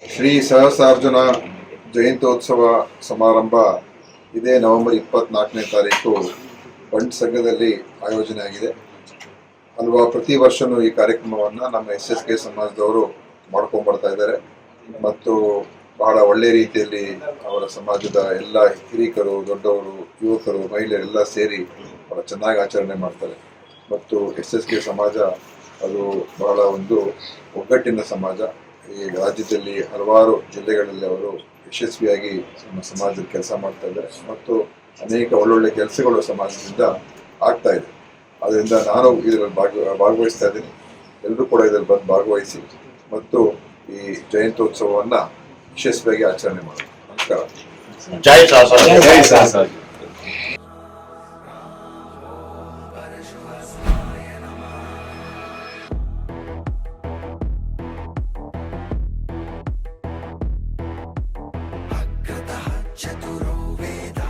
ಶ್ರೀ ಸಹಸ್ರಾರ್ಜುನ ಜಯಂತ್ಯೋತ್ಸವ ಸಮಾರಂಭ ಇದೇ ನವೆಂಬರ್ 24ನೇ ತಾರೀಕು ಬಂಟ್ ಸಂಘದಲ್ಲಿ ಆಯೋಜನೆ ಆಗಿದೆ ಅಲ್ವಾ. ಪ್ರತಿ ವರ್ಷನೂ ಈ ಕಾರ್ಯಕ್ರಮವನ್ನು ನಮ್ಮ SSK ಸಮಾಜದವರು ಮಾಡ್ಕೊಂಡು ಬರ್ತಾ ಇದ್ದಾರೆ ಮತ್ತು ಬಹಳ ಒಳ್ಳೆ ರೀತಿಯಲ್ಲಿ ಅವರ ಸಮಾಜದ ಎಲ್ಲ ಹಿರಿಕರು, ದೊಡ್ಡವರು, ಯುವಕರು, ಮಹಿಳೆಯರೆಲ್ಲ ಸೇರಿ ಬಹಳ ಚೆನ್ನಾಗಿ ಆಚರಣೆ ಮಾಡ್ತಾರೆ. ಮತ್ತು SSK ಸಮಾಜ ಅದು ಬಹಳ ಒಂದು ಒಗ್ಗಟ್ಟಿನ ಸಮಾಜ. ಈ ರಾಜ್ಯದಲ್ಲಿ ಹಲವಾರು ಜಿಲ್ಲೆಗಳಲ್ಲಿ ಅವರು ಯಶಸ್ವಿಯಾಗಿ ನಮ್ಮ ಸಮಾಜದ ಕೆಲಸ ಮಾಡ್ತಾ ಇದ್ದಾರೆ ಮತ್ತು ಅನೇಕ ಒಳ್ಳೊಳ್ಳೆ ಕೆಲಸಗಳು ಸಮಾಜದಿಂದ ಆಗ್ತಾ ಇದೆ. ಅದರಿಂದ ನಾನು ಇದರಲ್ಲಿ ಭಾಗವಹಿಸ್ತಾ ಇದ್ದೀನಿ. ಎಲ್ಲರೂ ಕೂಡ ಇದರಲ್ಲಿ ಬಂದು ಭಾಗವಹಿಸಿ ಮತ್ತು ಈ ಜಯಂತ್ಯೋತ್ಸವವನ್ನು ಯಶಸ್ವಿಯಾಗಿ ಆಚರಣೆ ಮಾಡೋಣ. ನಮಸ್ಕಾರ. ಜೈ ಸಹಸ್ರಾರ್ಜುನ. चतुरो वेदा